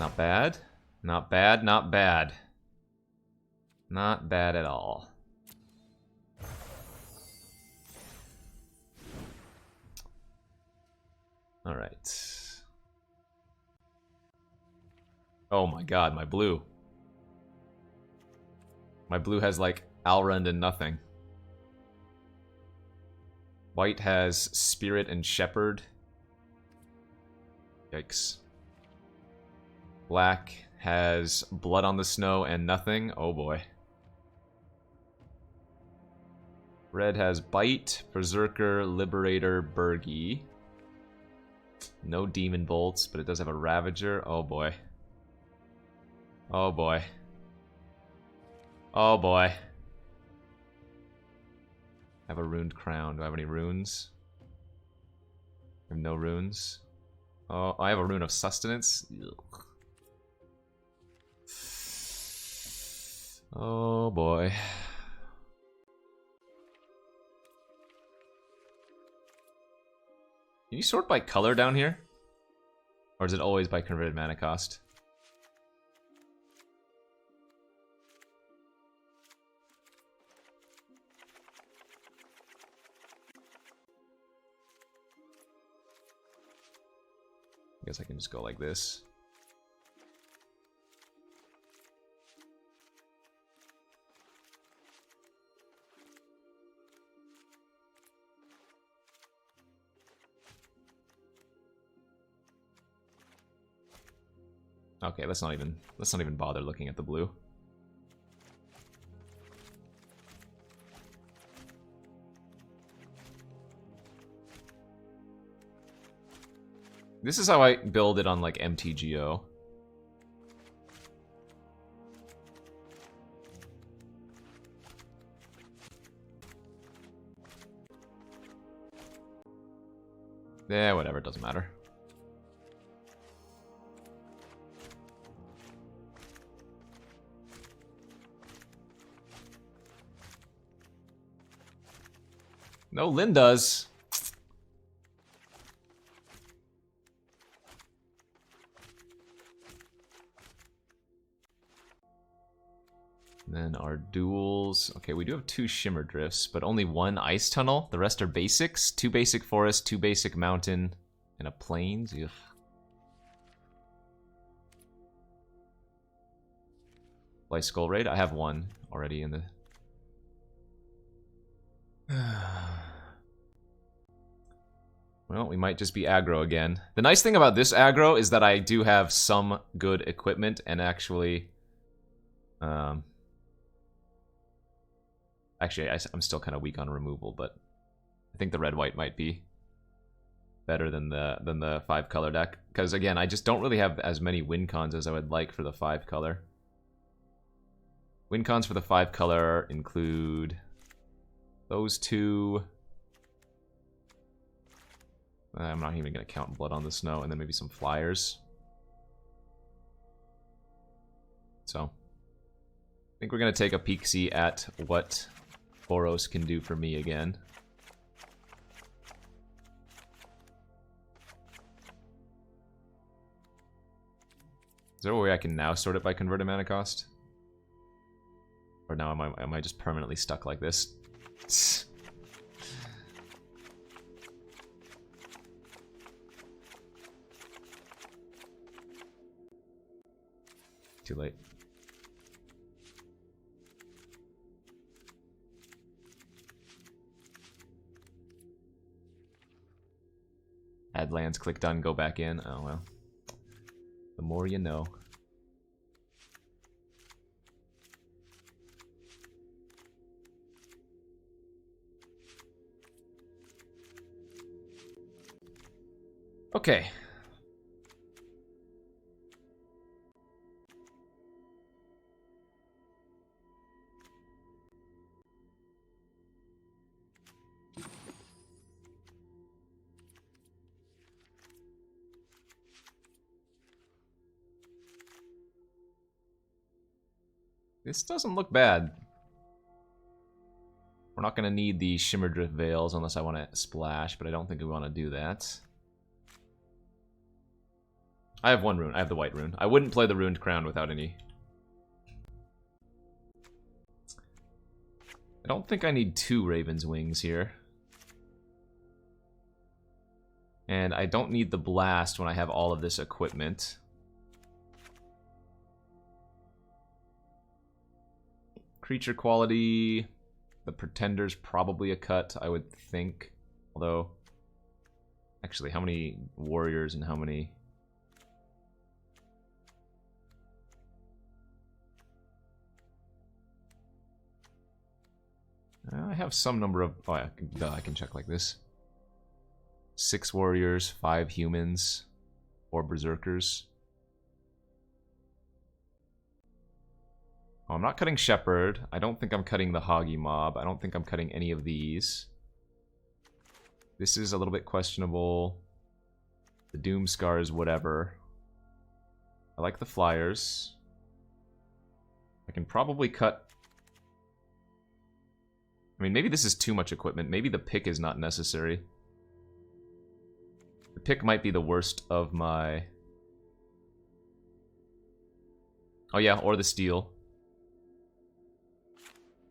Not bad. Not bad, not bad. Not bad at all. Alright. Oh my god, my blue. My blue has like Alrund and nothing. White has Spirit and Shepherd. Yikes. Black has Blood on the Snow and nothing. Oh boy. Red has Bite, Berserker, Liberator, Bergie. No Demon Bolts, but it does have a Ravager. Oh boy. Oh boy. Oh boy. I have a Runed Crown. Do I have any runes? I have no runes. Oh, I have a Rune of Sustenance. Ugh. Oh boy. Can you sort by color down here? Or is it always by converted mana cost? I guess I can just go like this. Okay, let's not even bother looking at the blue. This is how I build it on like MTGO. Yeah, whatever, it doesn't matter. No Lindas. And then our duels. Okay, we do have 2 Shimmer Drifts, but only 1 Ice Tunnel. The rest are basics. 2 basic Forest, 2 basic Mountain, and a Plains. Ugh. Play Skull Raid. I have 1 already in the... Well, we might just be aggro again. The nice thing about this aggro is that I do have some good equipment and actually... Actually, I'm still kind of weak on removal, but I think the red-white might be better than the 5-color deck. Because, again, I just don't really have as many win cons as I would like for the 5-color. Win cons for the 5-color include those 2... I'm not even going to count Blood on the Snow, and then maybe some Flyers. So, I think we're going to take a peek-see at what Boros can do for me again. Is there a way I can now sort it by converted mana cost? Or now am I just permanently stuck like this? Too late. Add lands, click done, go back in. Oh well. The more you know. Okay. This doesn't look bad. We're not going to need the Shimmerdrift Veils unless I want to splash, but I don't think we want to do that. I have one rune. I have the white rune. I wouldn't play the Runed Crown without any. I don't think I need 2 Raven's Wings here. And I don't need the Blast when I have all of this equipment. Creature quality... The Pretender's probably a cut, I would think. Although... Actually, how many warriors and how many... I have some number of... Oh, yeah, I can check like this. 6 warriors, 5 humans, 4 berserkers. Oh, I'm not cutting Shepherd. I don't think I'm cutting the Hoggy Mob. I don't think I'm cutting any of these. This is a little bit questionable. The Doom Scars, whatever. I like the Flyers. I can probably cut... I mean, maybe this is too much equipment. Maybe the pick is not necessary. The pick might be the worst of my... Oh yeah, or the steel.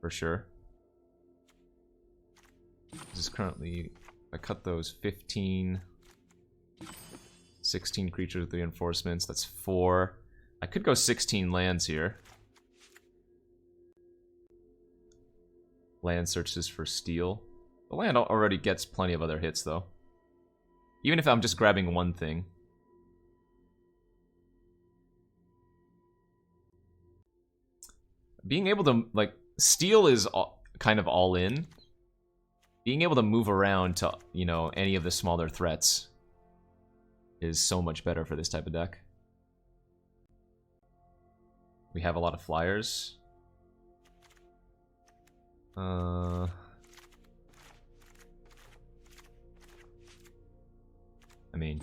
For sure. This is currently... I cut those 15... 16 creatures with reinforcements. That's 4. I could go 16 lands here. Land searches for steel. The land already gets plenty of other hits, though. Even if I'm just grabbing one thing. Being able to, like, steel is kind of all in. Being able to move around to, you know, any of the smaller threats is so much better for this type of deck. We have a lot of Flyers. I mean...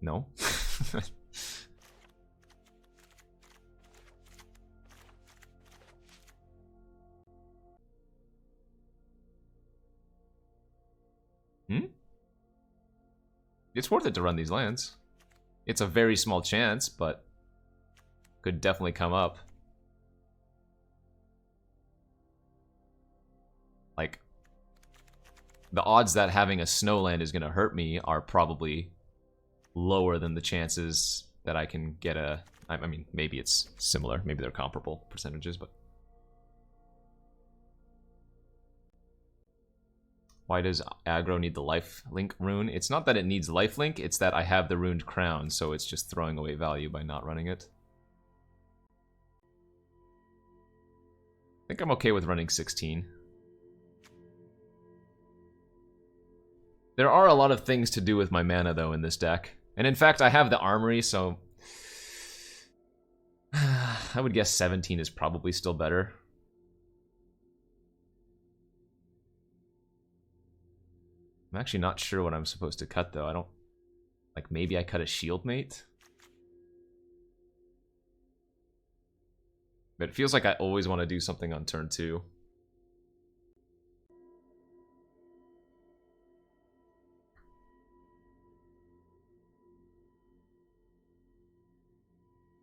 No. It's worth it to run these lands. It's a very small chance, but could definitely come up. Like, the odds that having a snowland is going to hurt me are probably lower than the chances that I can get a... I mean, maybe it's similar. Maybe they're comparable percentages, but... Why does aggro need the lifelink rune? It's not that it needs lifelink, it's that I have the Runed Crown, so it's just throwing away value by not running it. I think I'm okay with running 16. There are a lot of things to do with my mana, though, in this deck. And in fact, I have the Armory, so... I would guess 17 is probably still better. I'm actually not sure what I'm supposed to cut, though. I don't... Like, maybe I cut a Shieldmate? But it feels like I always want to do something on turn 2.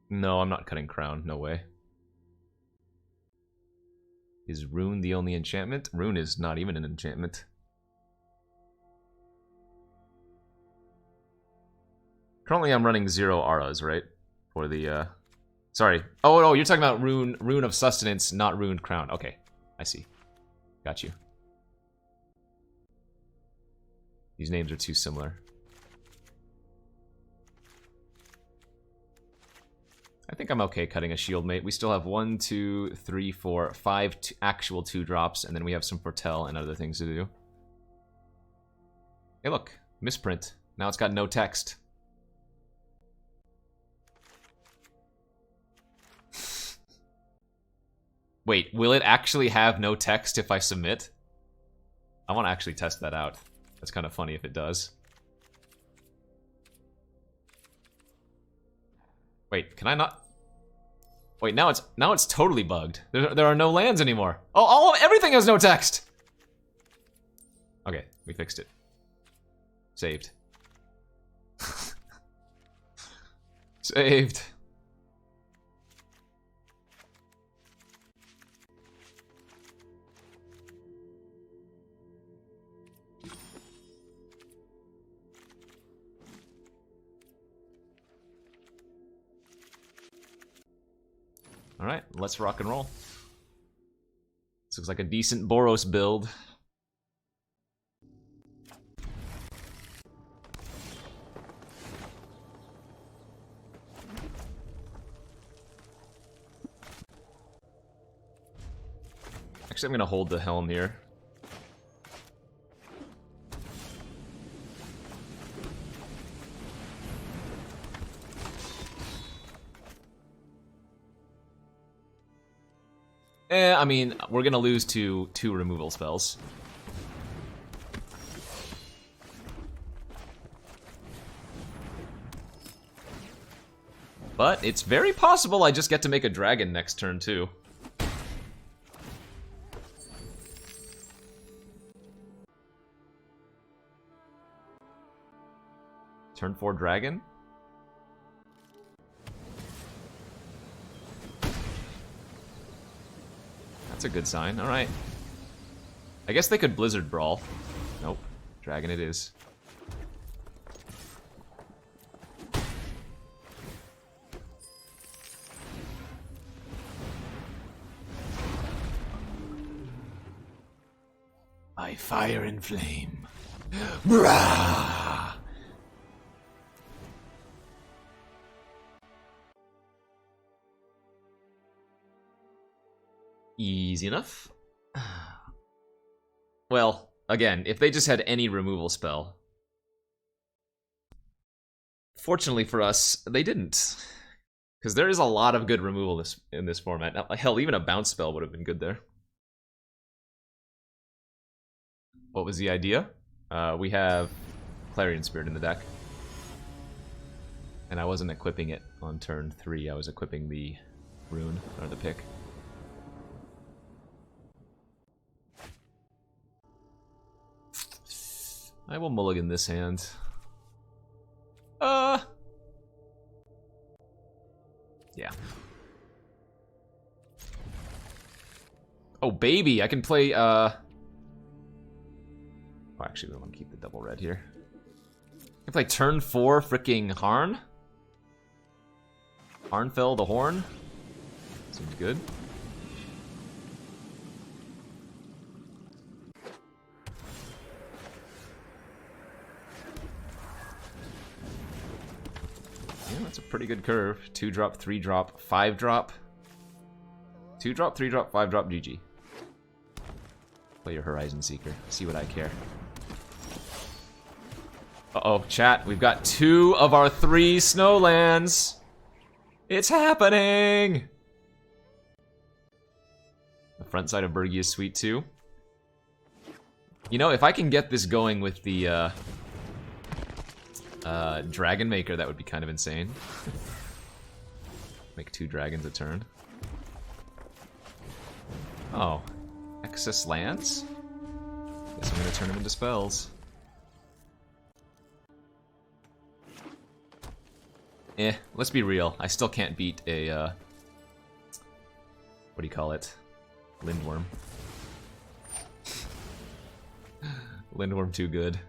No, I'm not cutting Crown. No way. Is Rune the only enchantment? Rune is not even an enchantment. Currently, I'm running 0 auras, right? For the, Sorry. Oh, no, you're talking about Rune of Sustenance, not Runed Crown. Okay, I see. Got you. These names are too similar. I think I'm okay cutting a Shieldmate. We still have 1, 2, 3, 4, 5 actual 2-drops, and then we have some Foretell and other things to do. Hey, look. Misprint. Now it's got no text. Wait, will it actually have no text if I submit? I want to actually test that out. That's kind of funny if it does. Wait, can I not? Wait, now it's totally bugged. There are no lands anymore. Oh, everything has no text. Okay, we fixed it. Saved. Saved. Alright, let's rock and roll. This looks like a decent Boros build. Actually, I'm gonna hold the helm here. I mean, we're gonna lose to 2 removal spells. But it's very possible I just get to make a dragon next turn, too. Turn 4 dragon? That's a good sign, alright. I guess they could Blizzard Brawl. Nope. Dragon it is. I fire and flame. Brah! Easy enough. Well, again, if they just had any removal spell. Fortunately for us, they didn't. Because there is a lot of good removal in this format. Now, hell, even a bounce spell would have been good there. What was the idea? We have Clarion Spirit in the deck. And I wasn't equipping it on turn 3, I was equipping the rune, or the pick. I will mulligan this hand. Yeah. Oh, baby, I can play, Oh, actually, we want to keep the double red here. I can play turn 4 freaking Harn. Harnfell the Horn. Seems good. Yeah, that's a pretty good curve. 2-drop, 3-drop, 5-drop. 2-drop, 3-drop, 5-drop, GG. Play your Horizon Seeker. See what I care. Uh-oh, chat. We've got 2 of our 3 snowlands. It's happening! The front side of Bergie is sweet too. You know, if I can get this going with the Dragon Maker, that would be kind of insane. Make 2 dragons a turn. Oh. Excess lands? Guess I'm gonna turn them into spells. Let's be real. I still can't beat a, what do you call it? Lindworm. Lindworm too good.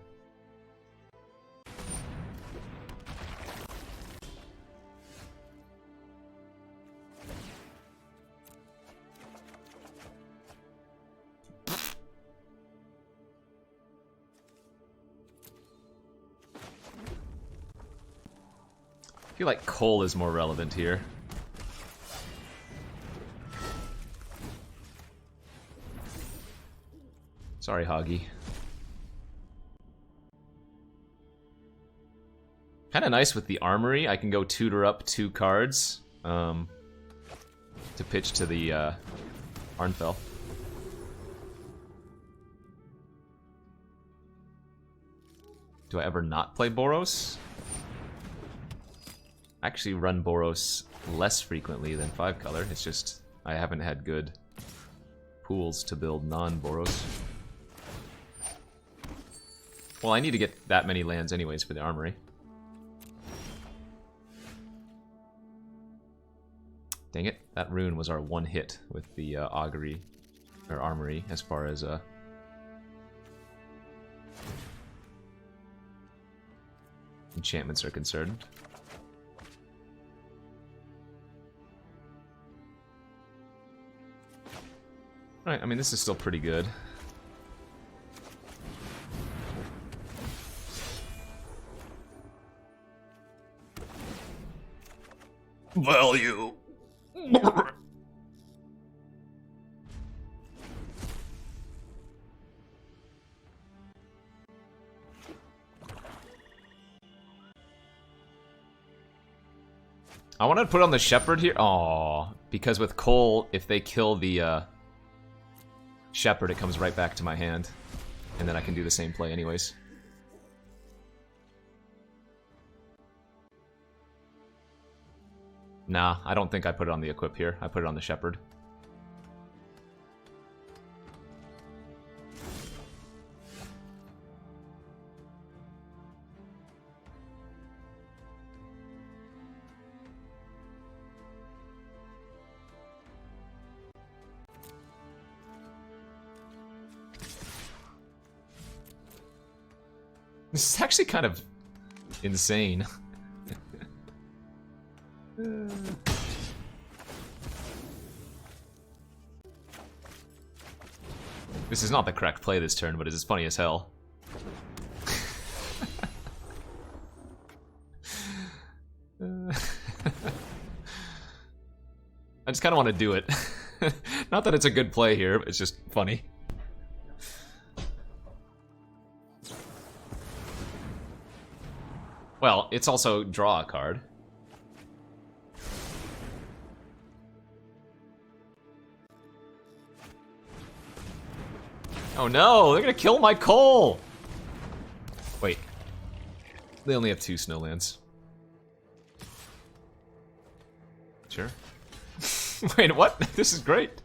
I feel like coal is more relevant here. Sorry, Hoggy. Kind of nice with the armory. I can go tutor up 2 cards to pitch to the Arnfell. Do I ever not play Boros? I actually run Boros less frequently than 5-color. It's just I haven't had good pools to build non-Boros. Well, I need to get that many lands anyways for the armory. Dang it, that rune was our one hit with the augury, or armory, as far as enchantments are concerned. Alright, I mean, this is still pretty good. Value! I wanted to put on the shepherd here. Aww, because with Cole, if they kill the shepherd, it comes right back to my hand, and then I can do the same play anyways. Nah, I don't think I put it on the equip here. I put it on the shepherd. This is actually kind of insane. This is not the correct play this turn, but it is funny as hell. I just kind of want to do it. Not that it's a good play here, but it's just funny. Well, it's also draw a card. Oh no, they're gonna kill my coal! Wait. They only have 2 snowlands. Sure. Wait, what? This is great.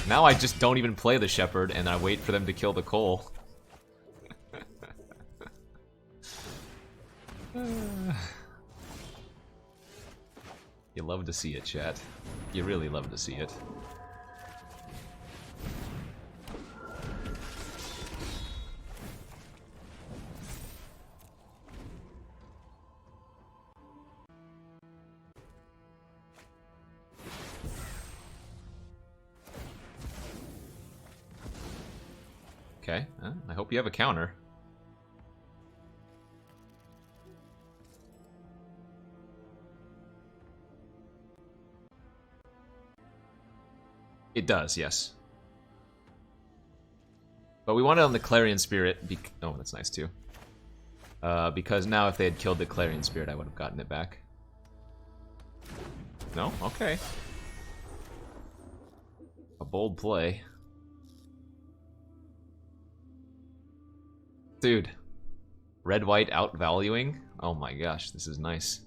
Now I just don't even play the shepherd and I wait for them to kill the coal. You love to see it, chat. You really love to see it. Okay, I hope you have a counter. It does, yes. But we want it on the Clarion Spirit. Oh, that's nice too. Because now if they had killed the Clarion Spirit, I would have gotten it back. No? Okay. A bold play. Dude. Red-white outvaluing? Oh my gosh, this is nice.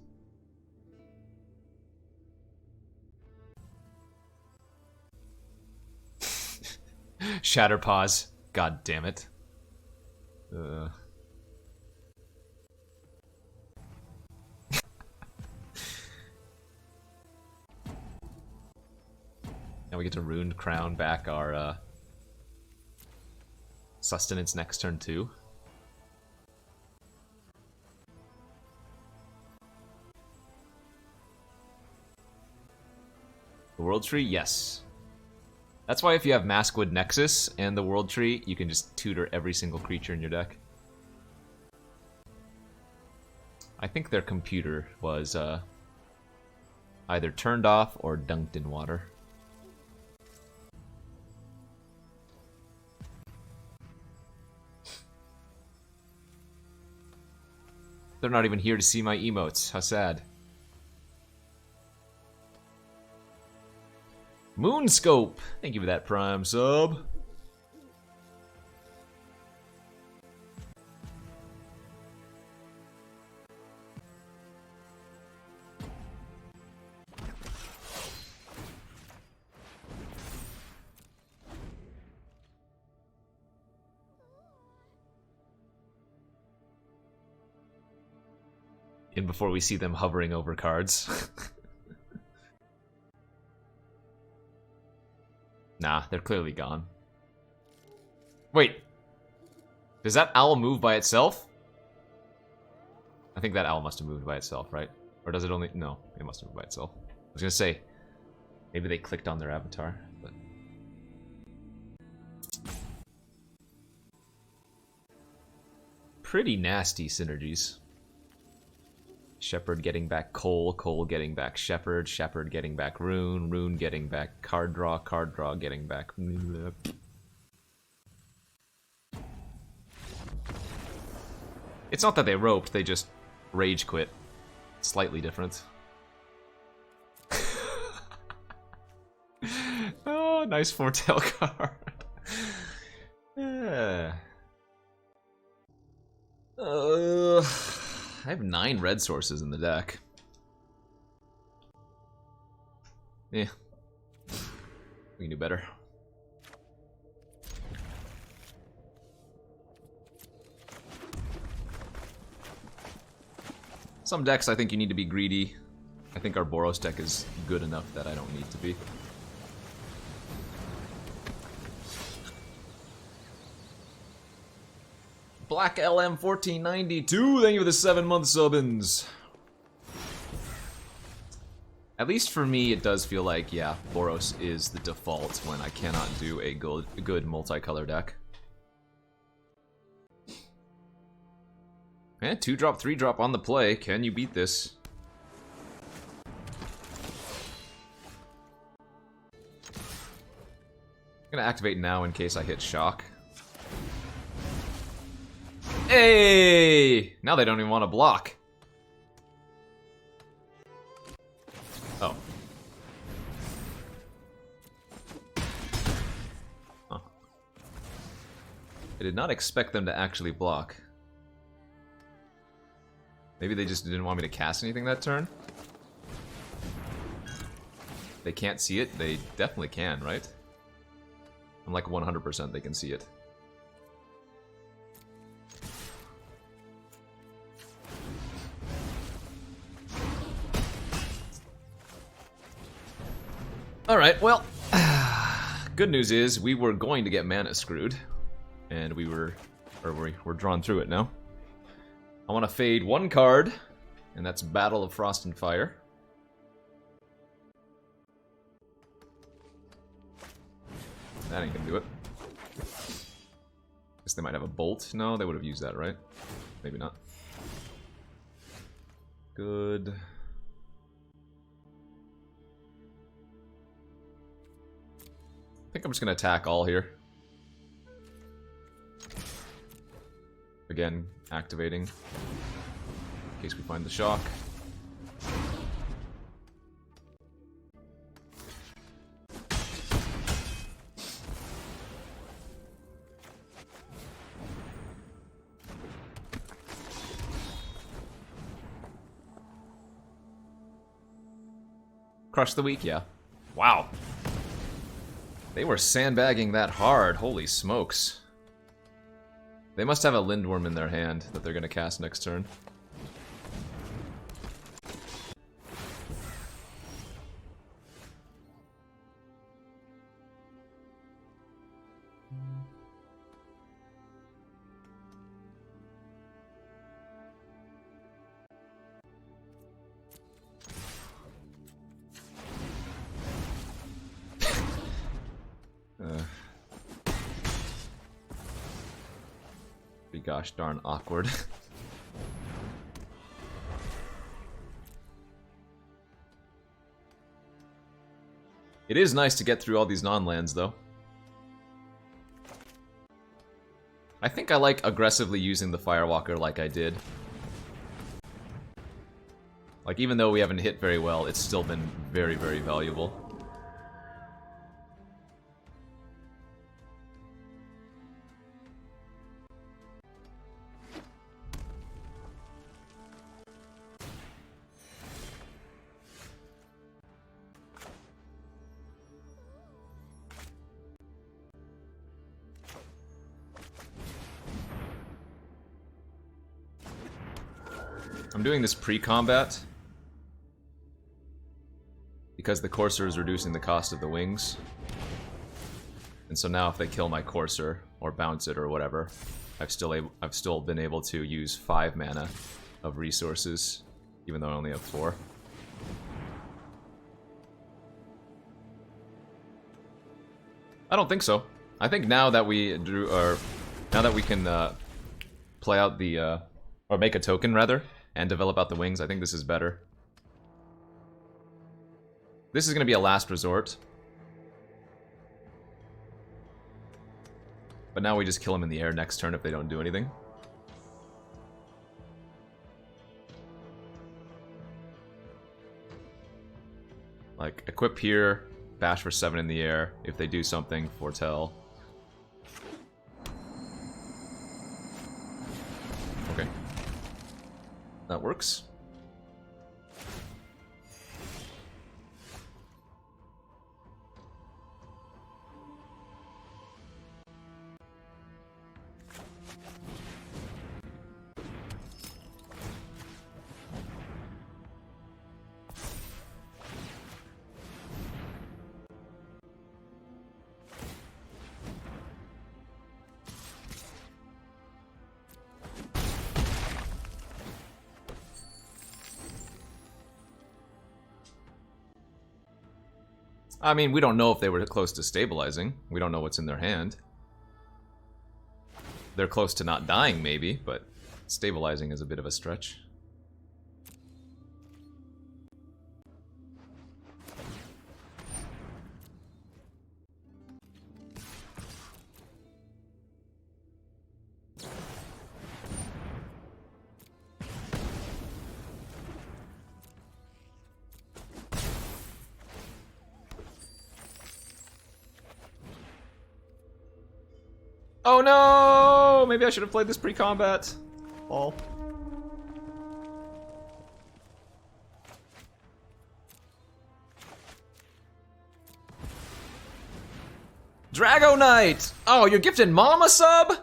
Shatterpaws. God damn it. Now we get to Runed Crown back our sustenance next turn too. The World Tree? Yes. That's why if you have Maskwood Nexus and the World Tree, you can just tutor every single creature in your deck. I think their computer was either turned off or dunked in water. They're not even here to see my emotes. How sad. Moonscope! Thank you for that Prime sub. in before we see them hovering over cards. Nah, they're clearly gone. Wait. Does that owl move by itself? I think that owl must have moved by itself, right? Or does it only... No, it must have moved by itself. I was gonna say, maybe they clicked on their avatar, but... Pretty nasty synergies. Shepherd getting back Cole, Cole getting back Shepherd, Shepherd getting back Rune, Rune getting back card draw getting back... It's not that they roped, they just rage quit. Slightly different. Oh, nice foretell card. Yeah. I have 9 red sources in the deck. Yeah. We can do better. Some decks I think you need to be greedy. I think our Boros deck is good enough that I don't need to be. Black LM 1492, thank you for the 7-month subbins. At least for me, it does feel like, yeah, Boros is the default when I cannot do a good multicolor deck. Eh, 2-drop, 3-drop on the play. Can you beat this? I'm gonna activate now in case I hit shock. Hey! Now they don't even want to block. Oh. Huh. I did not expect them to actually block. Maybe they just didn't want me to cast anything that turn? They can't see it? They definitely can, right? I'm like 100% they can see it. Alright, well, good news is we were going to get mana screwed. And we're drawn through it now. I want to fade 1 card, and that's Battle of Frost and Fire. That ain't gonna do it. Guess they might have a bolt. No, they would have used that, right? Maybe not. Good. I think I'm just gonna attack all here. Again, activating in case we find the shock. Crush the weak, yeah. Wow. They were sandbagging that hard, holy smokes. They must have a Lindworm in their hand that they're gonna cast next turn. Be gosh darn awkward. It is nice to get through all these non-lands, though. I think I like aggressively using the Firewalker like I did. Like, even though we haven't hit very well, it's still been very, very valuable. I'm doing this pre-combat because the courser is reducing the cost of the wings. And so now if they kill my courser or bounce it or whatever, I've still been able to use 5 mana of resources, even though I only have 4. I don't think so. I think now that we can play out the or make a token rather and develop out the wings, I think this is better. This is going to be a last resort. But now we just kill them in the air next turn if they don't do anything. Like, equip here, bash for 7 in the air. If they do something, foretell. Okay. That works. I mean, we don't know if they were close to stabilizing. We don't know what's in their hand. They're close to not dying, maybe, but stabilizing is a bit of a stretch. Oh no! Maybe I should have played this pre-combat. Lol. Drago Knight! Oh, you're gifted Mama sub?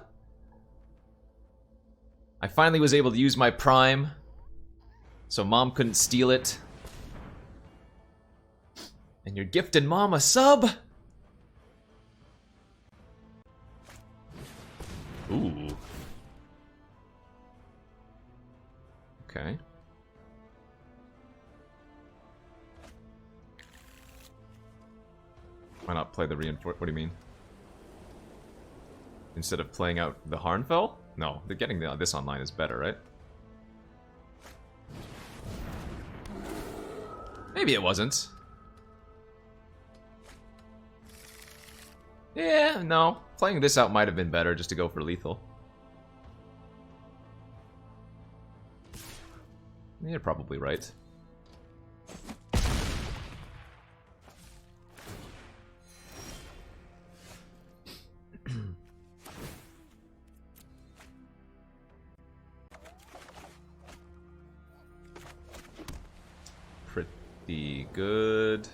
I finally was able to use my Prime, so Mom couldn't steal it. And you're gifted Mama sub? Ooh. Okay. Why not play the reinforce? What do you mean? Instead of playing out the Harnfell? No, getting this online is better, right? Maybe it wasn't. Yeah, no. Playing this out might have been better just to go for lethal. You're probably right. Pretty good.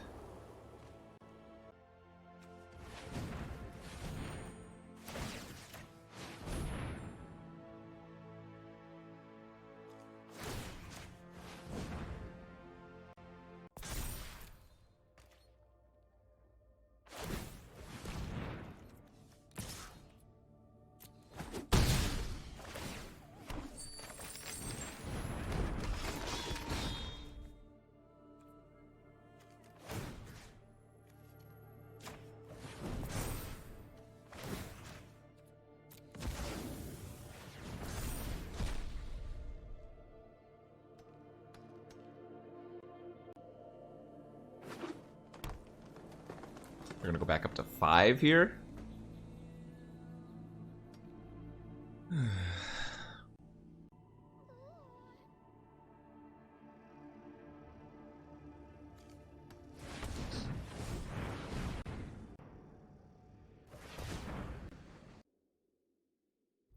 We're gonna go back up to 5 here.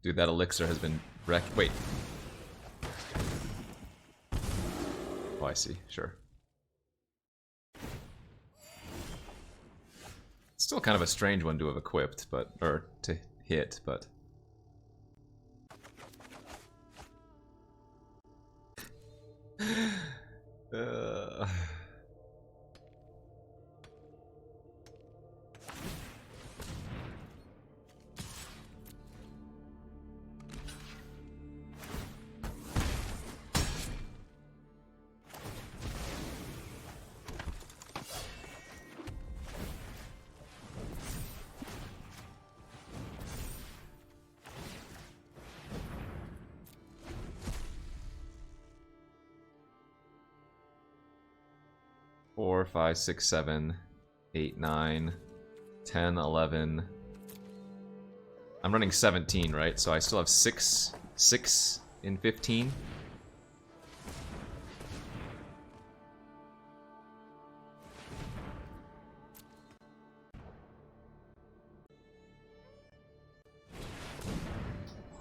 Dude, that elixir has been wrecked. Wait. Oh, I see. Sure. Still kind of a strange one to have equipped, but or to hit, but uh... 4, 5, 6, 7, 8, 9, 10, 11. I'm running 17, right? So I still have 6 in 15.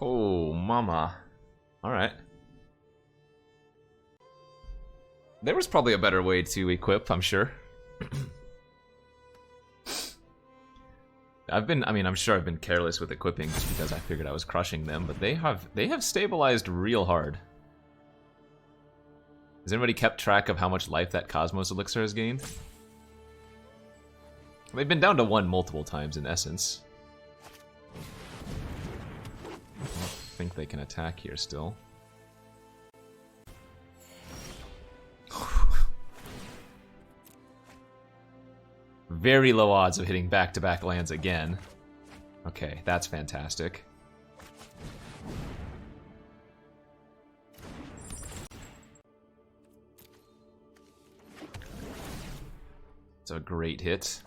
Oh, mama. Alright. There was probably a better way to equip, I'm sure. I'm sure I've been careless with equipping just because I figured I was crushing them, but they have stabilized real hard. Has anybody kept track of how much life that Cosmos Elixir has gained? They've been down to 1 multiple times in essence. I don't think they can attack here still. Very low odds of hitting back-to-back lands again. Okay, that's fantastic. It's a great hit.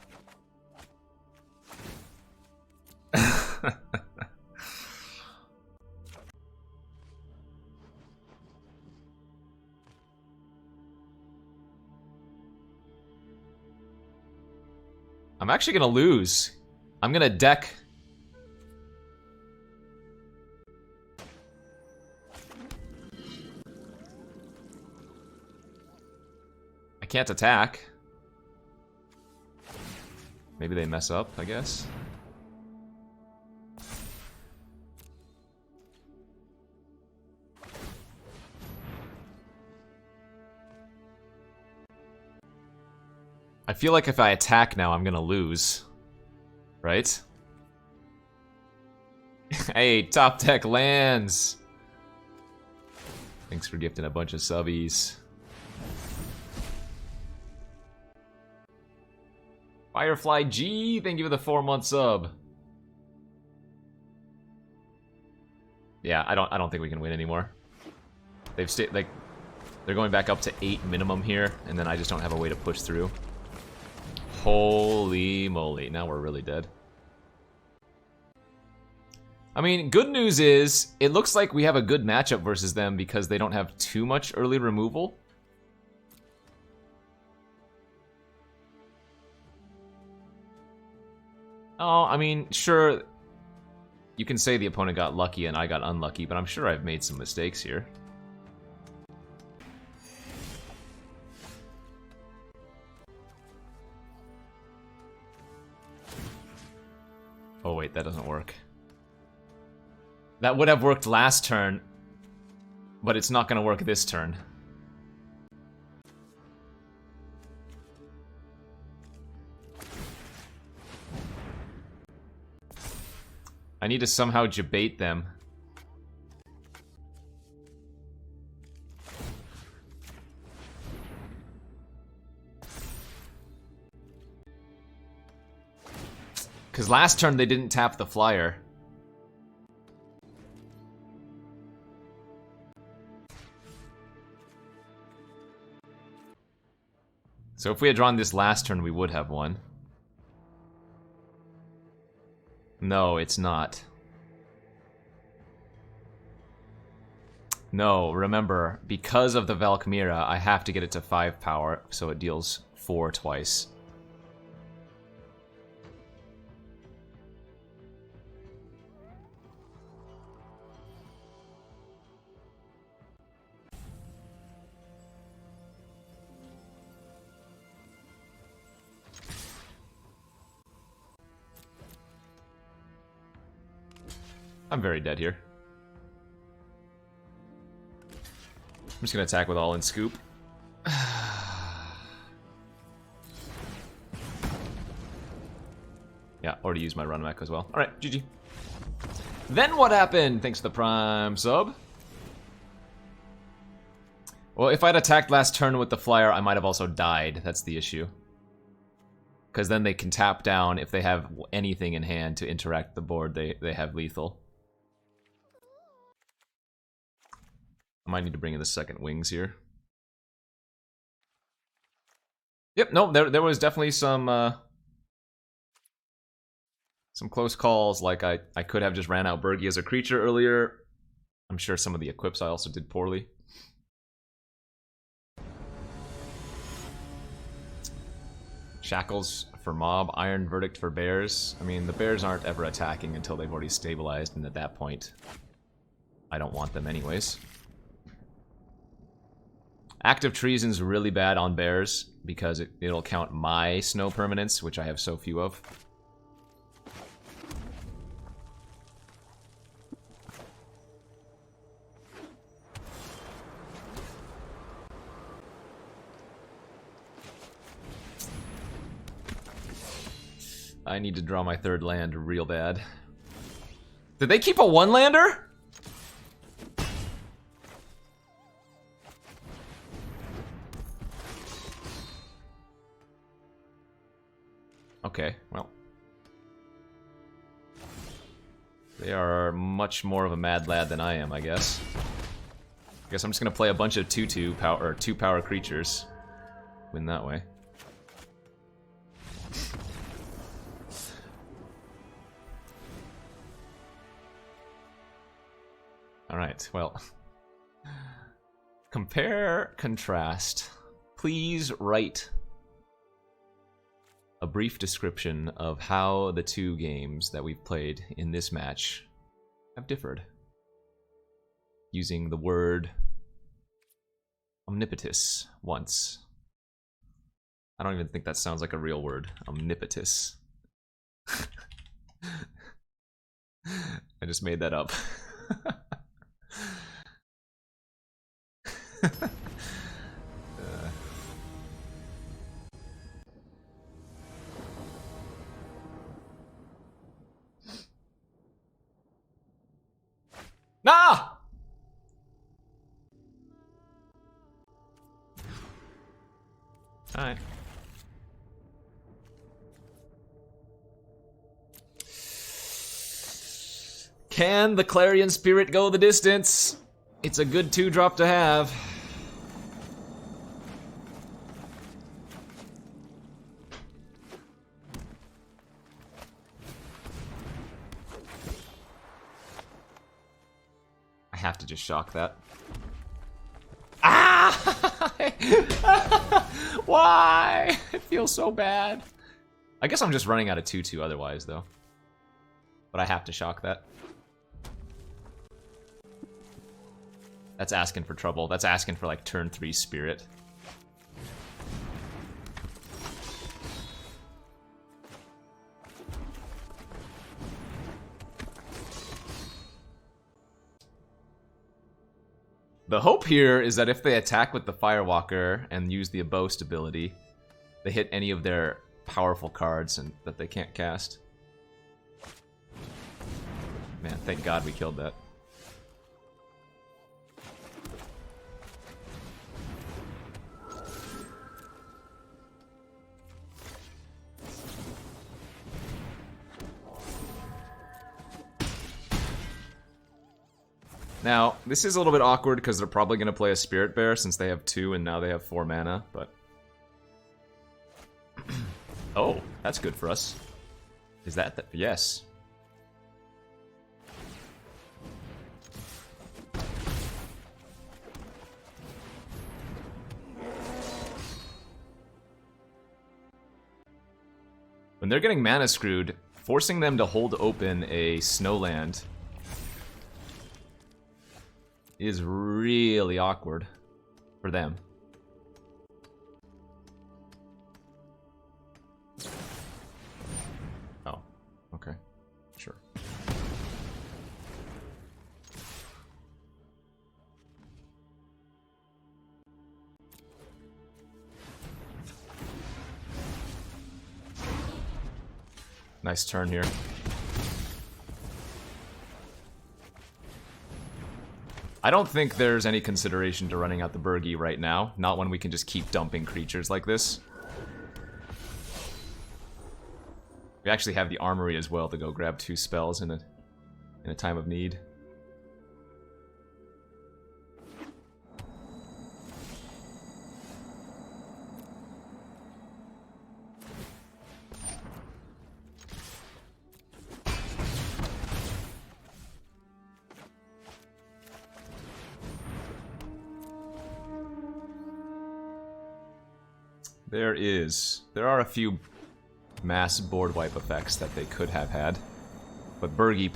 I'm actually gonna lose. I'm gonna deck. I can't attack. Maybe they mess up, I guess. I feel like if I attack now, I'm gonna lose. Right? Hey, top deck lands! Thanks for gifting a bunch of subbies. Firefly G, thank you for the 4-month sub. Yeah, I don't think we can win anymore. They've stayed like they're going back up to 8 minimum here, and then I just don't have a way to push through. Holy moly, now we're really dead. I mean, good news is, it looks like we have a good matchup versus them because they don't have too much early removal. Oh, I mean, sure, you can say the opponent got lucky and I got unlucky, but I'm sure I've made some mistakes here. Oh wait, that doesn't work. That would have worked last turn, but it's not going to work this turn. I need to somehow debate them. Because last turn they didn't tap the flyer. So if we had drawn this last turn, we would have won. No, it's not. No, remember, because of the Valkyrie, I have to get it to 5 power, so it deals 4 twice. I'm very dead here. just gonna attack with all-in scoop. Yeah, already used my run mech as well. Alright, GG. Then what happened? Thanks for the prime sub. Well, if I'd attacked last turn with the flyer, I might have also died. That's the issue. Because then they can tap down if they have anything in hand to interact with the board. They have lethal. I might need to bring in the second wings here. Yep, no, there was definitely some close calls. Like I could have just ran out Bergie as a creature earlier. I'm sure some of the equips I also did poorly. Shackles for mob, Iron Verdict for bears. I mean, the bears aren't ever attacking until they've already stabilized, and at that point, I don't want them anyways. Active Treason's really bad on bears because it'll count my snow permanents, which I have so few of. I need to draw my third land real bad. Did they keep a one-lander? Okay, well. They are much more of a mad lad than I am, I guess. I guess I'm just gonna play a bunch of 2/2 power or 2-power creatures. Win that way. Alright, well. Compare, contrast. Please write a brief description of how the two games that we've played in this match have differed. Using the word omnipotus once. I don't even think that sounds like a real word. Omnipotus. I just made that up. Nah! Alright. Can the Clarion Spirit go the distance? It's a good 2-drop to have. I have to just shock that. Ah! Why? It feels so bad. I guess I'm just running out of 2/2 otherwise, though. But I have to shock that. That's asking for trouble. That's asking for, like, turn 3 spirit. The hope here is that if they attack with the Firewalker and use the Boast ability, they hit any of their powerful cards and that they can't cast. Man, thank God we killed that. Now, this is a little bit awkward because they're probably going to play a Spirit Bear since they have 2 and now they have 4 mana, but... Oh, that's good for us. Is that the... Yes. When they're getting mana screwed, forcing them to hold open a Snowland is really awkward for them. Oh, okay, sure. Nice turn here. I don't think there's any consideration to running out the Burgi right now. Not when we can just keep dumping creatures like this. We actually have the armory as well to go grab 2 spells in a time of need. There are a few mass board wipe effects that they could have had, but Burgi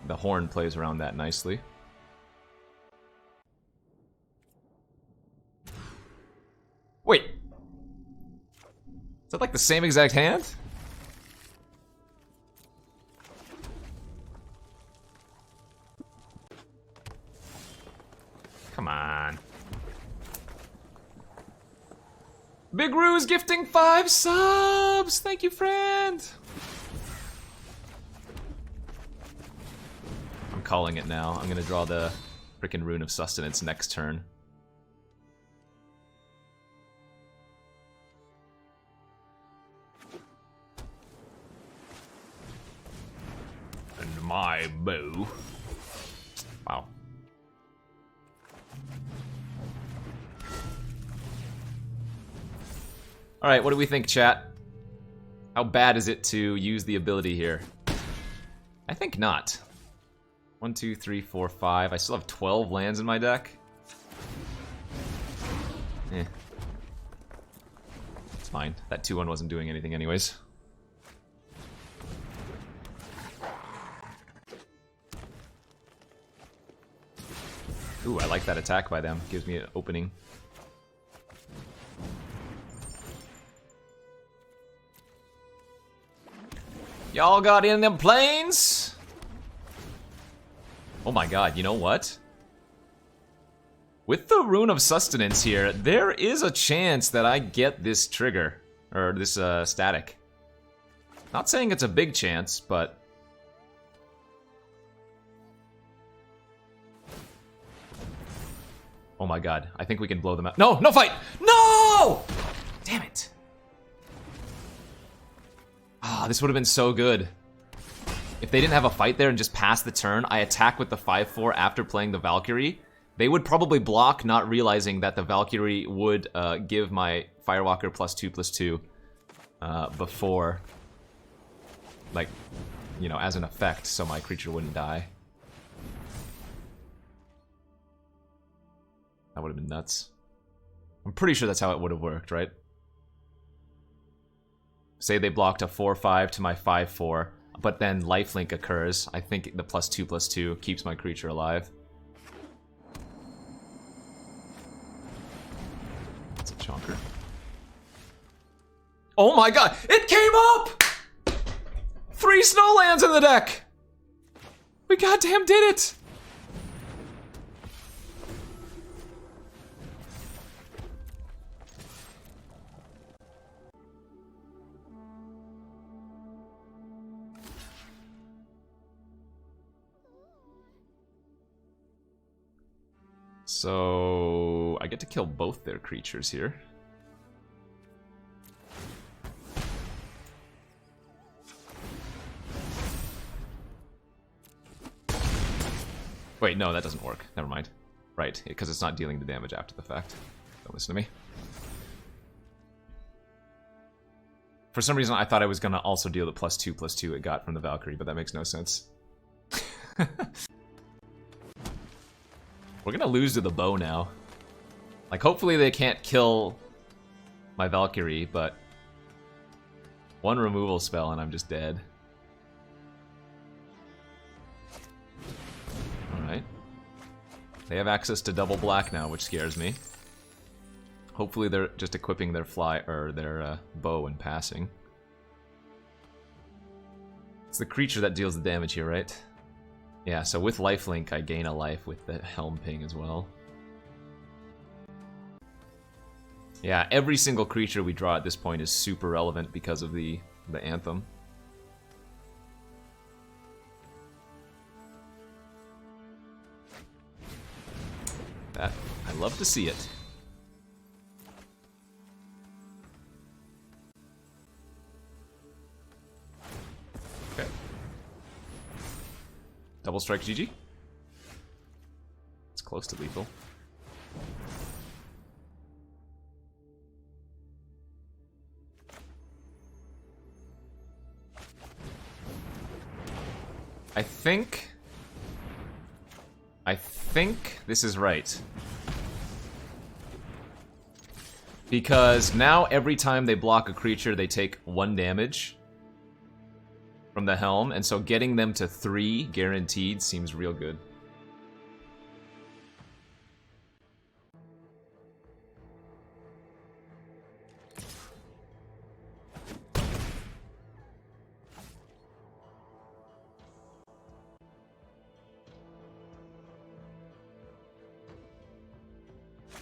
the Horn plays around that nicely. Wait, is that like the same exact hand? Come on. Big Roo's gifting 5 subs! Thank you, friend! I'm calling it now. I'm gonna draw the frickin' Rune of Sustenance next turn. And my bow. Wow. Alright, what do we think, chat? How bad is it to use the ability here? I think not. 1, 2, 3, 4, 5. I still have 12 lands in my deck. It's fine. That 2-1 wasn't doing anything anyways. Ooh, I like that attack by them. Gives me an opening. Y'all got in them planes? Oh my god, you know what? With the Rune of Sustenance here, there is a chance that I get this trigger. Or this static. Not saying it's a big chance, but... Oh my god, I think we can blow them out. No, no fight! No! Damn it. Ah, this would have been so good. If they didn't have a fight there and just pass the turn, I attack with the 5/4 after playing the Valkyrie. They would probably block, not realizing that the Valkyrie would give my Firewalker +2/+2 before, like, you know, as an effect, so my creature wouldn't die. That would have been nuts. I'm pretty sure that's how it would have worked, right? Say they blocked a 4/5 to my 5/4, but then lifelink occurs. I think the +2/+2 keeps my creature alive. That's a chonker. Oh my god! It came up! 3 snowlands in the deck! We goddamn did it! So I get to kill both their creatures here. Wait, no, that doesn't work. Never mind. Right, because it's not dealing the damage after the fact. Don't listen to me. For some reason, I thought I was gonna also deal the +2/+2 it got from the Valkyrie, but that makes no sense. We're gonna lose to the bow now. Like, hopefully they can't kill my Valkyrie, but... one removal spell and I'm just dead. Alright. They have access to double black now, which scares me. Hopefully they're just equipping their their bow and passing. It's the creature that deals the damage here, right? Yeah, so with lifelink, I gain a life with the Helm Ping as well. Yeah, every single creature we draw at this point is super relevant because of the Anthem. I love to see it. Okay. Double strike GG. It's close to lethal. I think this is right. Because now every time they block a creature, they take 1 damage from the helm, and so getting them to 3 guaranteed seems real good.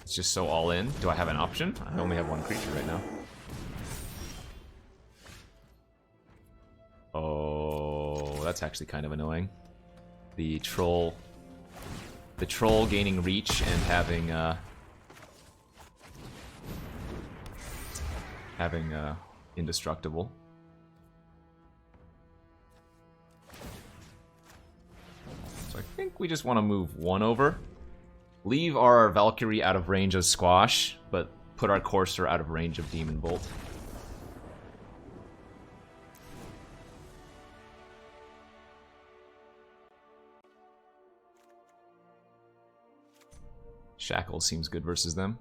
It's just so all in. Do I have an option? I only have 1 creature right now. Oh, that's actually kind of annoying. The troll gaining reach and having indestructible. So I think we just want to move 1 over. Leave our Valkyrie out of range of Squash, but put our Courser out of range of Demon Bolt. Shackle seems good versus them.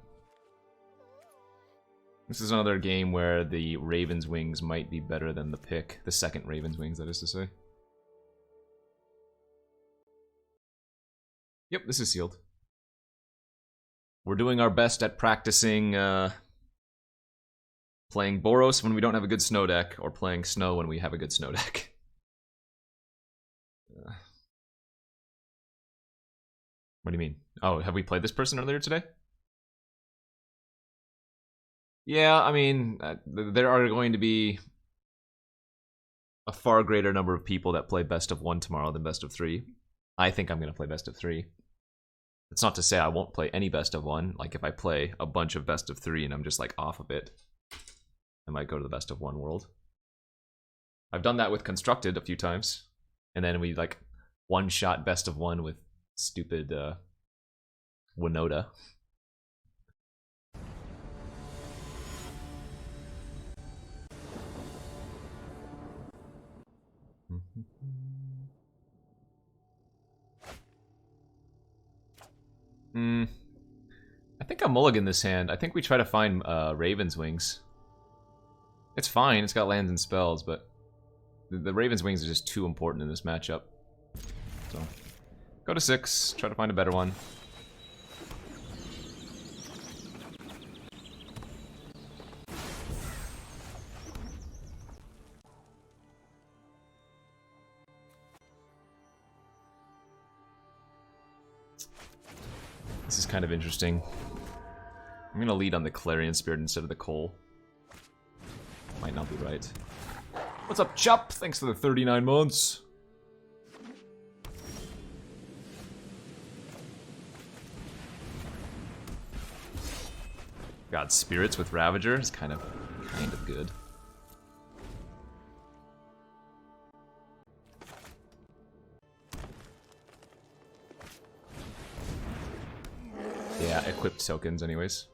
This is another game where the Raven's Wings might be better than the pick. The second Raven's Wings, that is to say. Yep, this is sealed. We're doing our best at practicing playing Boros when we don't have a good snow deck, or playing Snow when we have a good snow deck. What do you mean? Oh, have we played this person earlier today? Yeah, I mean, there are going to be a far greater number of people that play best of 1 tomorrow than best of 3. I think I'm going to play best of 3. It's not to say I won't play any best of 1. Like, if I play a bunch of best of 3 and I'm just, like, off a bit, I might go to the best of 1 world. I've done that with Constructed a few times. And then we, like, one-shot best of 1 with stupid, Winota. I think I'll mulligan this hand. I think we try to find Raven's Wings. It's fine, it's got lands and spells, but the Raven's Wings are just too important in this matchup. So, go to 6, try to find a better one. This is kind of interesting. I'm gonna lead on the Clarion Spirit instead of the Coal. Might not be right. What's up, Chup? Thanks for the 39 months. God, Spirits with Ravager is kind of good. Yeah, equipped tokens anyways.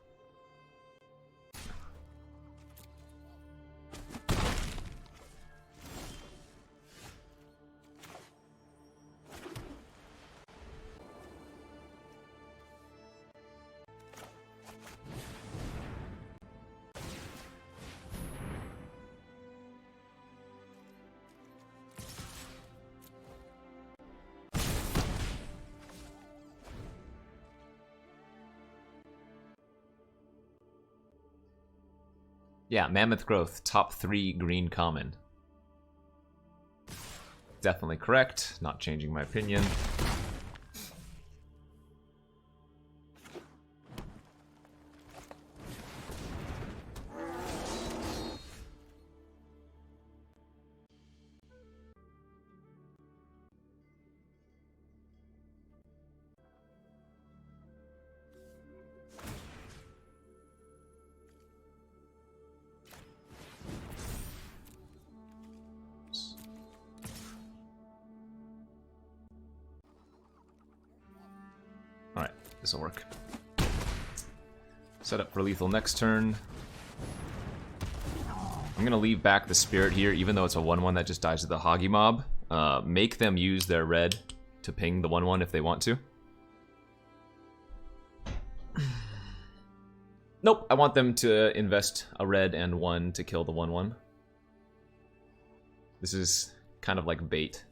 Yeah, Mammoth Growth, top 3 green common. Definitely correct, not changing my opinion. This'll work. Set up for lethal next turn. I'm gonna leave back the spirit here, even though it's a 1/1 that just dies to the Hoggy Mob. Make them use their red to ping the 1/1 if they want to. Nope, I want them to invest a red and 1 to kill the 1/1. This is kind of like bait.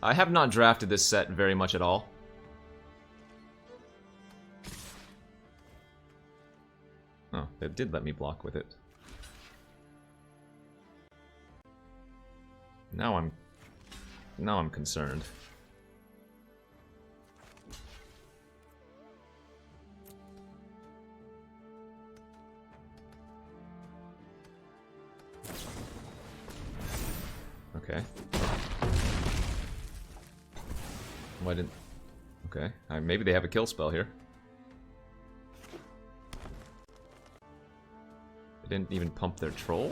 I have not drafted this set very much at all. Oh, they did let me block with it. Now I'm concerned. Okay. Why didn't... Okay. Maybe they have a kill spell here. They didn't even pump their troll?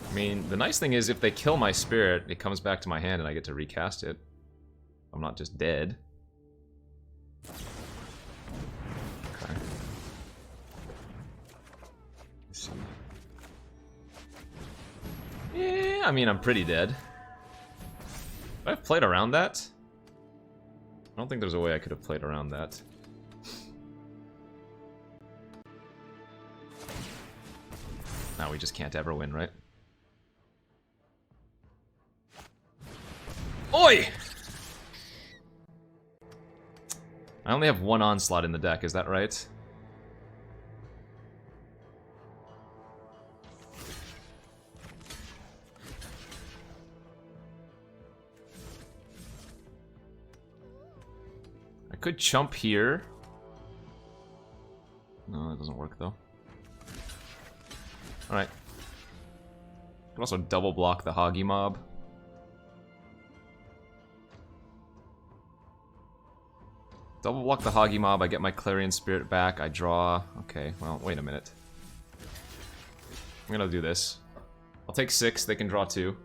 I mean, the nice thing is if they kill my spirit, it comes back to my hand and I get to recast it. I'm not just dead. Okay. Let's see. Yeah, I mean, I'm pretty dead. But I've played around that. I don't think there's a way I could have played around that. Now we just can't ever win, right? Oi! I only have 1 onslaught in the deck, is that right? I could chump here. No, that doesn't work though. Alright. Could also double block the Hoggy Mob. Double block the Hoggy Mob, I get my Clarion Spirit back, I draw... Okay, well, wait a minute. I'm gonna do this. I'll take 6, they can draw 2.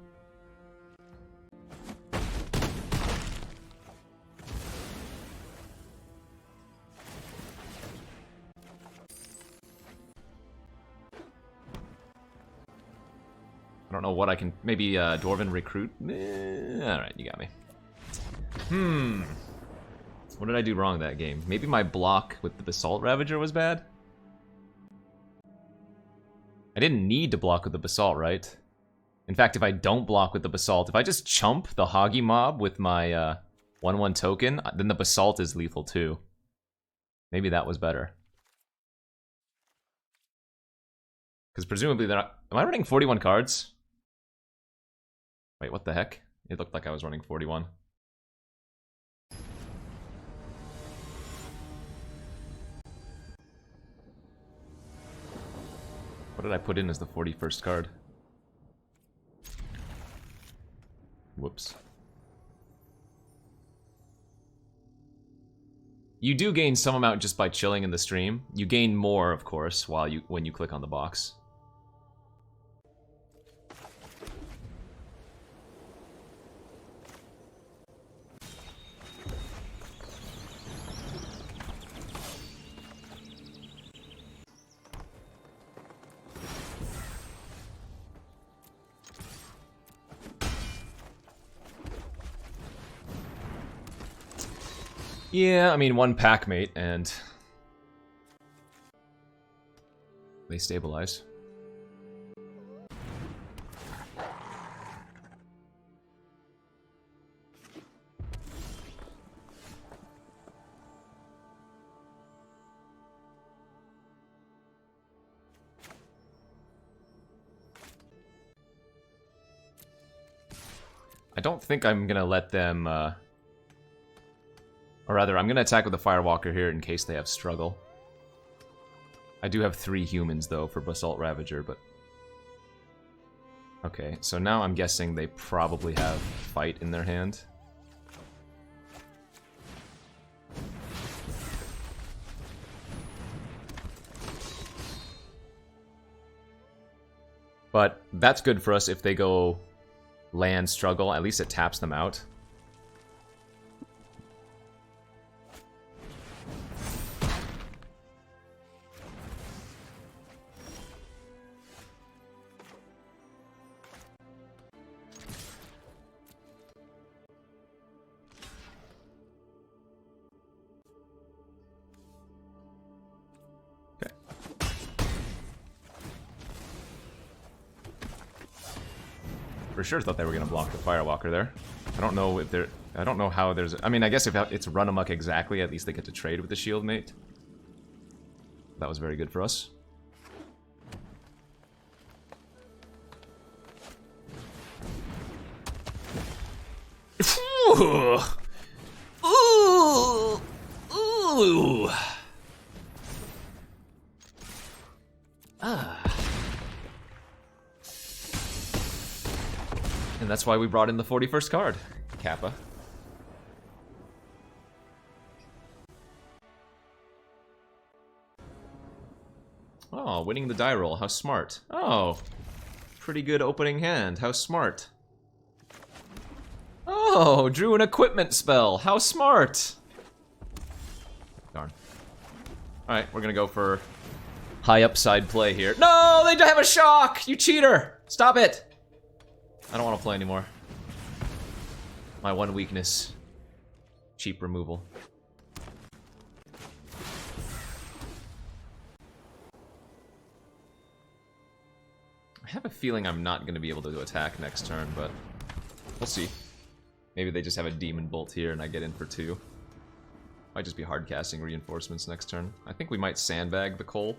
I don't know what I can... Maybe Dwarven Recruit? Alright, you got me. What did I do wrong that game? Maybe my block with the Basalt Ravager was bad? I didn't need to block with the Basalt, right? In fact, if I don't block with the Basalt, if I just chump the Hoggy Mob with my 1/1 token, then the Basalt is lethal too. Maybe that was better. Because presumably they're not... Am I running 41 cards? Wait, what the heck? It looked like I was running 41. What did I put in as the 41st card? Whoops. You do gain some amount just by chilling in the stream. You gain more, of course, when you click on the box. Yeah, I mean, 1 packmate, and they stabilize. I don't think I'm gonna let them, or rather, I'm gonna attack with the Firewalker here in case they have struggle. I do have 3 humans, though, for Basalt Ravager, but... Okay, so now I'm guessing they probably have Fight in their hand. But that's good for us if they go land struggle. At least it taps them out. For sure thought they were gonna block the Firewalker there. I don't know if they're. I don't know how there's. I mean, I guess if it's run amok exactly, at least they get to trade with the shield mate. That was very good for us. Ooh. Ooh. Ooh. Ah. And that's why we brought in the 41st card, Kappa. Oh, winning the die roll, how smart. Oh, pretty good opening hand, how smart. Oh, drew an equipment spell, how smart. Darn. Alright, we're gonna go for high upside play here. No, they have a shock, you cheater! Stop it! I don't want to play anymore. My one weakness. Cheap removal. I have a feeling I'm not going to be able to attack next turn, but we'll see. Maybe they just have a Demon Bolt here and I get in for 2. Might just be hard casting reinforcements next turn. I think we might sandbag the Cole.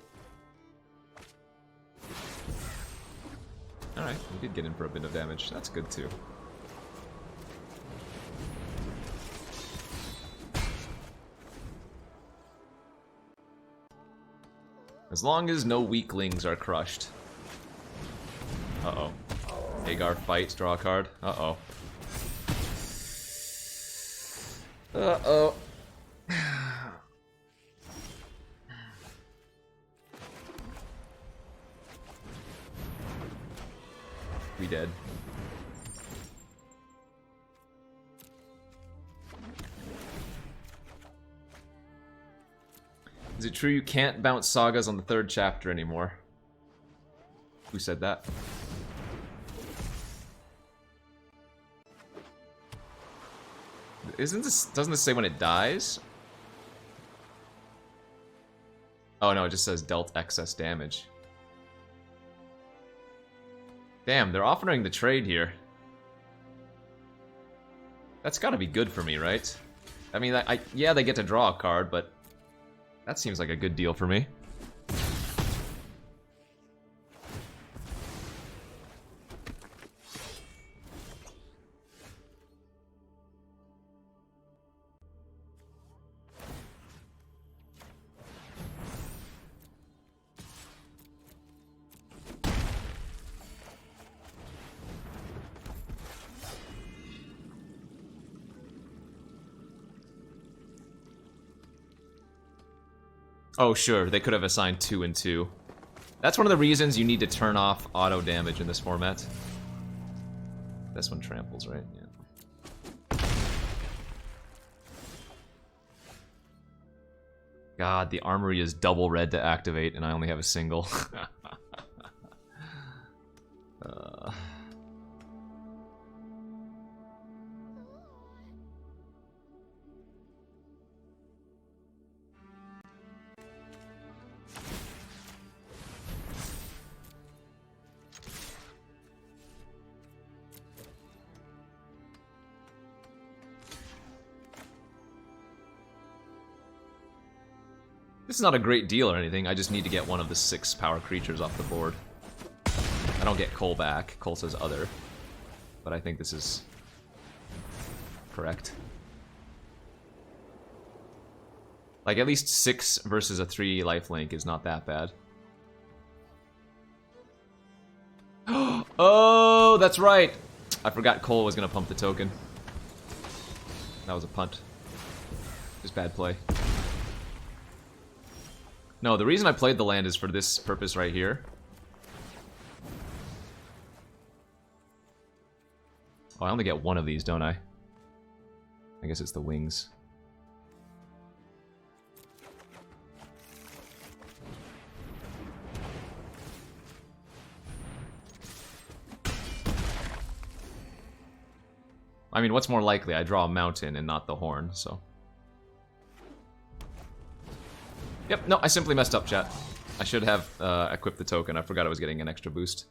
Alright, we did get in for a bit of damage. That's good too. As long as no weaklings are crushed. Uh-oh. Hagar fight, draw a card. Uh-oh. Uh-oh. We dead. Is it true you can't bounce sagas on the 3rd chapter anymore? Who said that? Doesn't this say when it dies? Oh no, it just says dealt excess damage. Damn, they're offering the trade here. That's gotta be good for me, right? I mean, yeah, they get to draw a card, but that seems like a good deal for me. Oh, sure, they could have assigned 2 and 2. That's one of the reasons you need to turn off auto damage in this format. This one tramples, right? Yeah. God, the armory is double red to activate, and I only have a single. This is not a great deal or anything, I just need to get one of the 6 power creatures off the board. I don't get Cole back, Cole says other. But I think this is correct. Like, at least 6 versus a 3 lifelink is not that bad. Oh, that's right! I forgot Cole was gonna pump the token. That was a punt. Just bad play. No, the reason I played the land is for this purpose right here. Oh, I only get one of these, don't I? I guess it's the wings. I mean, what's more likely? I draw a mountain and not the horn, so... Yep, no, I simply messed up, chat. I should have equipped the token. I forgot I was getting an extra boost.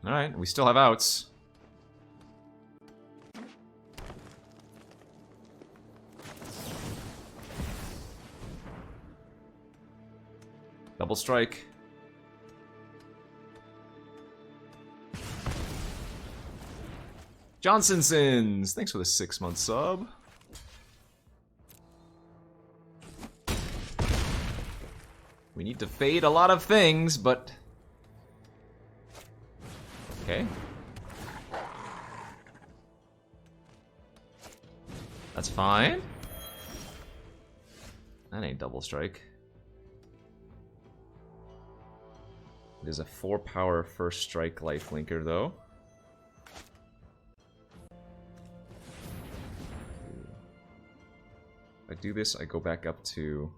Alright, we still have outs. Double strike. Johnsonsons! Thanks for the 6-month sub. We need to fade a lot of things, but... Okay. That's fine. That ain't double strike. It is a 4-power first strike lifelinker, though. If I do this, I go back up to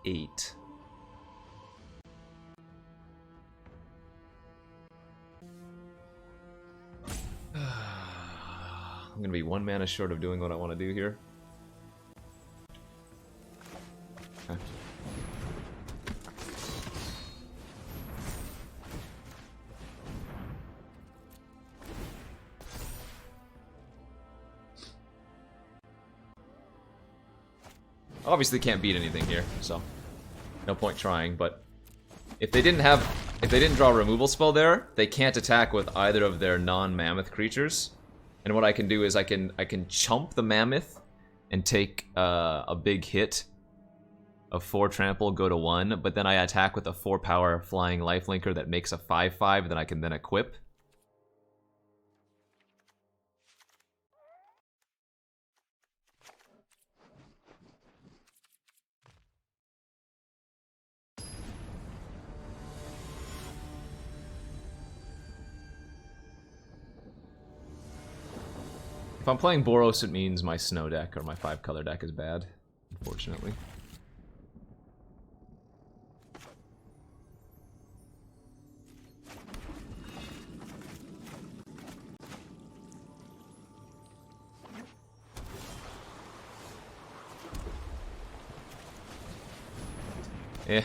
8. I'm gonna be 1 mana short of doing what I want to do here. Okay. Obviously can't beat anything here, so no point trying, but if they didn't draw a removal spell there, they can't attack with either of their non-mammoth creatures. And what I can do is I can chump the mammoth and take a big hit of 4 trample, go to 1, but then I attack with a 4-power flying lifelinker that makes a 5/5 that I can then equip. If I'm playing Boros, it means my snow deck or my 5-color deck is bad, unfortunately.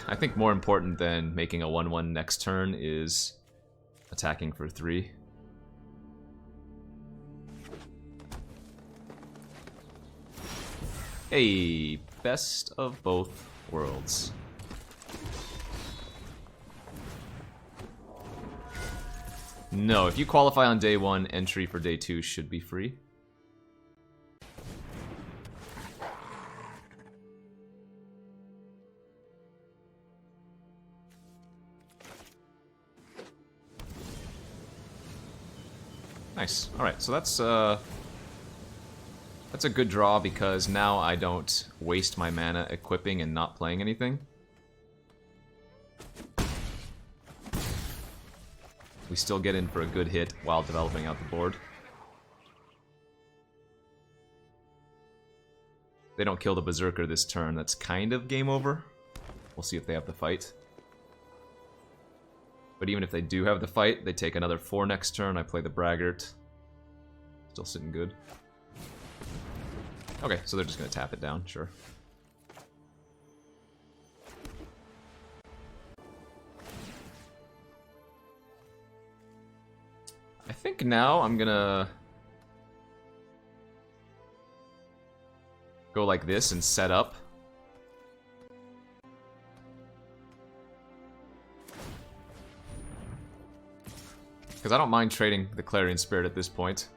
I think more important than making a 1/1 next turn is attacking for 3. Hey, best of both worlds. No, if you qualify on day 1, entry for day 2 should be free. Nice. Alright, so that's a good draw because now I don't waste my mana equipping and not playing anything. We still get in for a good hit while developing out the board. They don't kill the Berserker this turn, that's kind of game over. We'll see if they have the fight. But even if they do have the fight, they take another 4 next turn, I play the Braggart. Still sitting good. Okay, so they're just gonna tap it down, sure. I think now I'm gonna go like this and set up. Because I don't mind trading the Clarion Spirit at this point.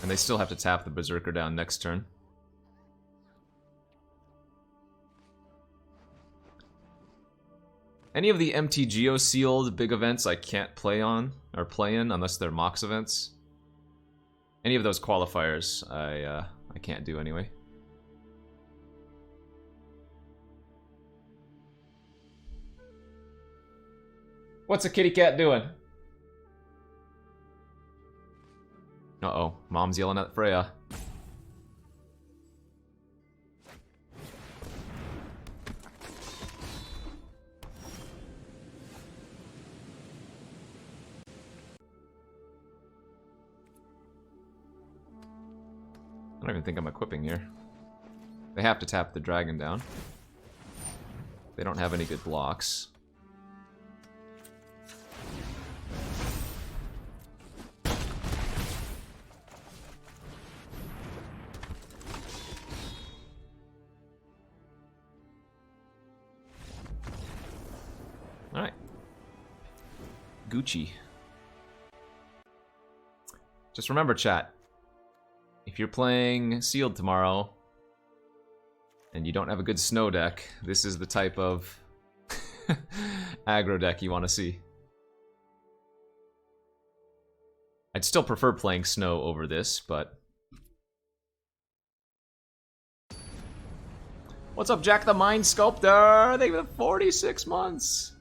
And they still have to tap the Berserker down next turn. Any of the MTGO sealed big events I can't play on, or play in, unless they're Mox events. Any of those qualifiers I can't do anyway. What's a kitty cat doing? Uh-oh, Mom's yelling at Freya. I don't even think I'm equipping here. They have to tap the dragon down. They don't have any good blocks. Alright. Gucci. Just remember, chat. If you're playing Sealed tomorrow, and you don't have a good snow deck, this is the type of aggro deck you want to see. I'd still prefer playing snow over this, but... What's up, Jack the Mind Sculptor? They've been 46 months.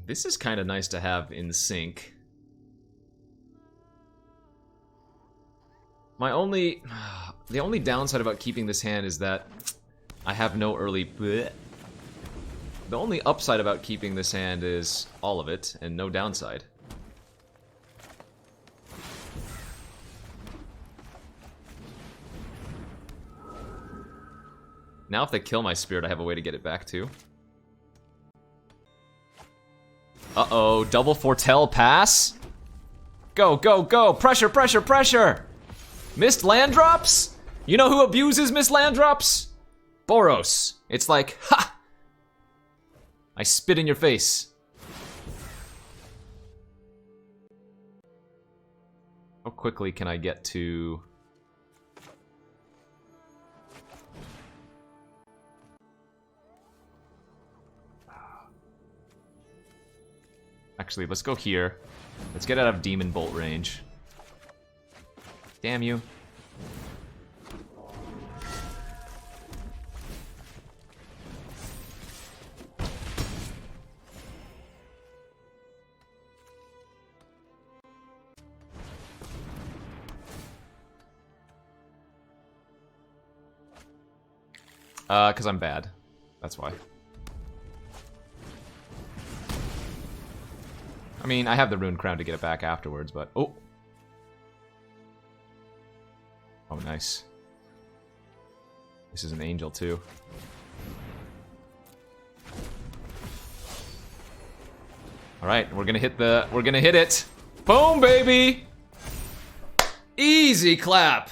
This is kind of nice to have in sync. The only downside about keeping this hand is that I have no early bleh. The only upside about keeping this hand is all of it, and no downside. Now if they kill my spirit, I have a way to get it back too. Uh-oh, double foretell pass? Go, go, go! Pressure, pressure, pressure! Missed land drops? You know who abuses missed land drops? Boros. It's like, ha! I spit in your face. How quickly can I get to... Actually, let's go here. Let's get out of Demon Bolt range. Damn you. Because I'm bad. That's why. I mean, I have the Rune Crown to get it back afterwards, but... Oh! Oh, nice. This is an angel, too. Alright, we're gonna hit the... We're gonna hit it! Boom, baby! Easy clap!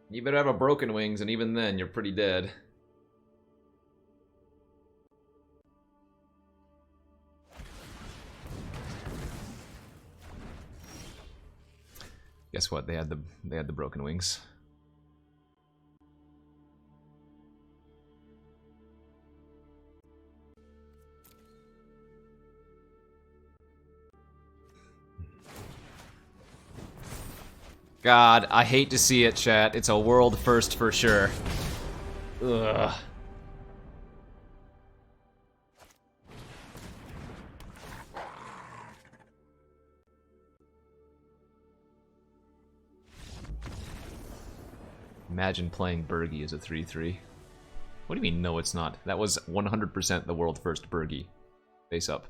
You better have a broken wings, and even then, you're pretty dead. Guess what? They had the broken wings. God, I hate to see it, chat. It's a world first for sure. Ugh. Imagine playing Burgi as a 3-3. What do you mean, no it's not? That was 100% the world first Burgi. Face up.